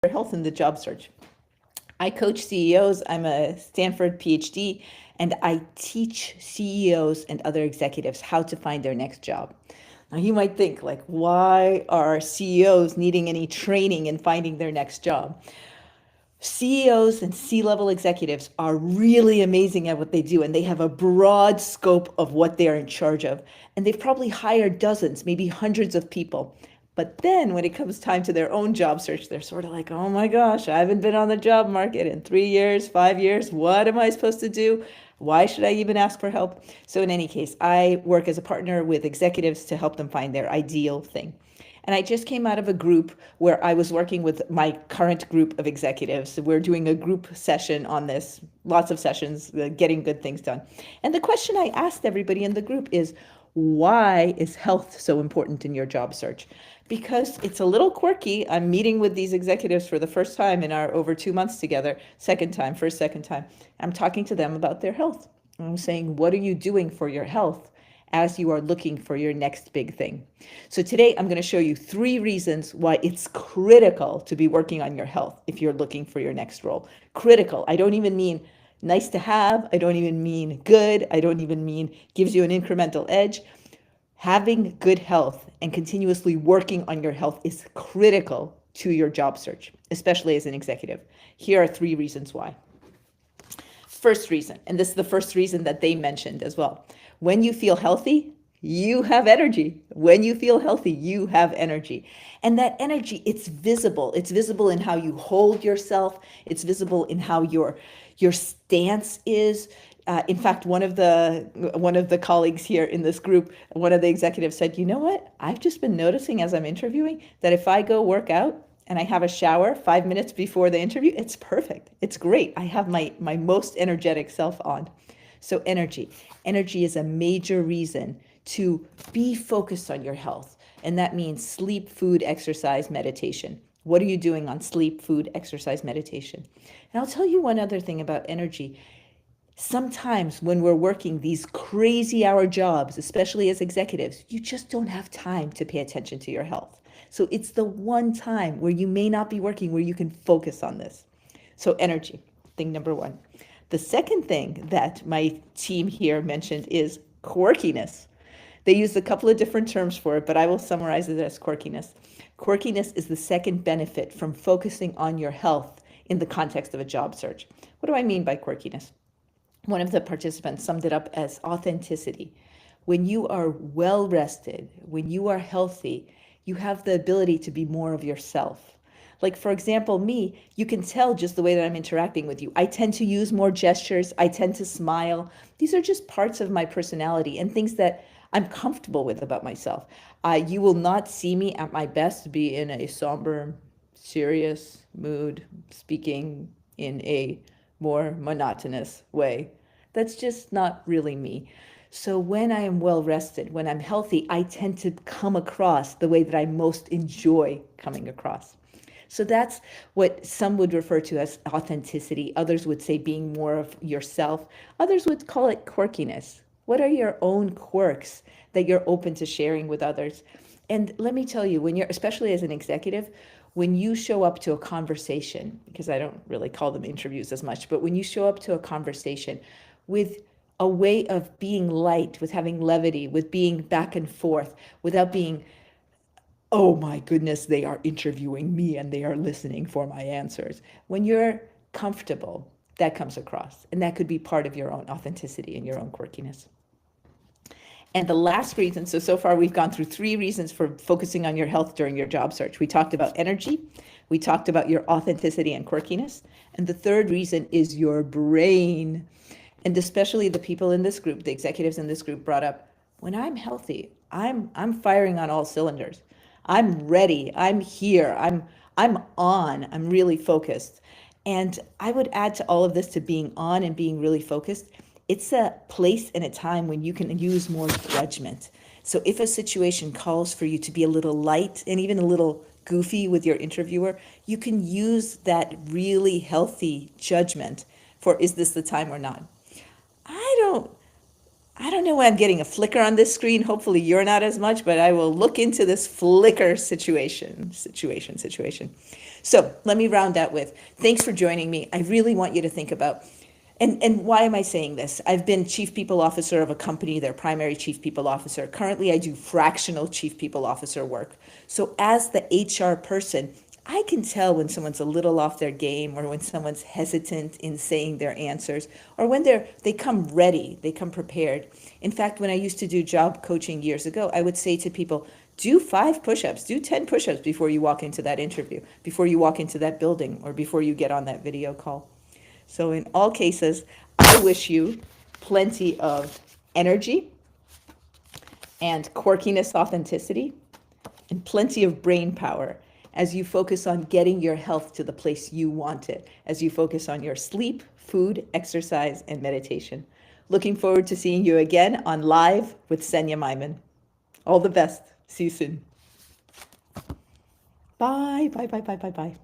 their health in the job search. I coach CEOs. I'm a Stanford PhD, and I teach CEOs and other executives how to find their next job. Now, you might think, like, why are CEOs needing any training in finding their next job? CEOs and C-level executives are really amazing at what they do, and they have a broad scope of what they are in charge of. And they've probably hired dozens, maybe hundreds of people. But then when it comes time to their own job search, they're sort of like, oh my gosh, I haven't been on the job market in 3 years, 5 years. What am I supposed to do? Why should I even ask for help? So in any case, I work as a partner with executives to help them find their ideal thing. And I just came out of a group where I was working with my current group of executives. We're doing a group session on this, lots of sessions, getting good things done. And the question I asked everybody in the group is, why is health so important in your job search? Because it's a little quirky. I'm meeting with these executives for the first time in our over 2 months together, second time. I'm talking to them about their health. I'm saying, what are you doing for your health as you are looking for your next big thing? So today I'm going to show you 3 reasons why it's critical to be working on your health if you're looking for your next role. Critical. I don't even mean nice to have. I don't even mean good. I don't even mean gives you an incremental edge. Having good health and continuously working on your health is critical to your job search, especially as an executive. Here are 3 reasons why. First reason, and this is the first reason that they mentioned as well. When you feel healthy, you have energy. When you feel healthy, you have energy. And that energy, it's visible. It's visible in how you hold yourself. It's visible in how your stance is. In fact, one of the colleagues here in this group, one of the executives said, you know what? I've just been noticing as I'm interviewing that if I go work out and I have a shower 5 minutes before the interview, it's perfect. It's great. I have my most energetic self on. So energy is a major reason to be focused on your health. And that means sleep, food, exercise, meditation. What are you doing on sleep, food, exercise, meditation? And I'll tell you one other thing about energy. Sometimes when we're working these crazy hour jobs, especially as executives, you just don't have time to pay attention to your health. So it's the one time where you may not be working where you can focus on this. So energy, thing number 1. The second thing that my team here mentioned is quirkiness. They used a couple of different terms for it, but I will summarize it as quirkiness. Quirkiness is the second benefit from focusing on your health in the context of a job search. What do I mean by quirkiness? One of the participants summed it up as authenticity. When you are well rested, when you are healthy, you have the ability to be more of yourself. Like, for example, me, you can tell just the way that I'm interacting with you. I tend to use more gestures. I tend to smile. These are just parts of my personality and things that I'm comfortable with about myself. You will not see me at my best be in a somber, serious mood, speaking in a more monotonous way. That's just not really me. So when I am well rested, when I'm healthy, I tend to come across the way that I most enjoy coming across. So that's what some would refer to as authenticity. Others would say being more of yourself. Others would call it quirkiness. What are your own quirks that you're open to sharing with others? And let me tell you, when you're, especially as an executive, when you show up to a conversation, because I don't really call them interviews as much, but when you show up to a conversation with a way of being light, with having levity, with being back and forth, without being, oh my goodness, they are interviewing me and they are listening for my answers. When you're comfortable, that comes across. And that could be part of your own authenticity and your own quirkiness. And the last reason, so far we've gone through 3 reasons for focusing on your health during your job search. We talked about energy, we talked about your authenticity and quirkiness, and the third reason is your brain. And especially the people in this group, the executives in this group brought up, when I'm healthy, I'm firing on all cylinders. I'm ready, I'm here, I'm on, I'm really focused. And I would add to all of this, to being on and being really focused, it's a place and a time when you can use more judgment. So if a situation calls for you to be a little light and even a little goofy with your interviewer, you can use that really healthy judgment for, is this the time or not? I don't I don't know why I'm getting a flicker on this screen. Hopefully you're not as much, but I will look into this flicker situation. So let me round out with, thanks for joining me. I really want you to think about, and why am I saying this? I've been chief people officer of a company, their primary chief people officer. Currently, I do fractional chief people officer work. So as the HR person, I can tell when someone's a little off their game, or when someone's hesitant in saying their answers, or when they come ready, they come prepared. In fact, when I used to do job coaching years ago, I would say to people, do 5 push-ups, do 10 push-ups before you walk into that interview, before you walk into that building, or before you get on that video call. So in all cases, I wish you plenty of energy and quirkiness, authenticity, and plenty of brain power as you focus on getting your health to the place you want it, as you focus on your sleep, food, exercise, and meditation. Looking forward to seeing you again on Live with Senya Myman. All the best. See you soon. Bye, bye, bye, bye, bye, bye.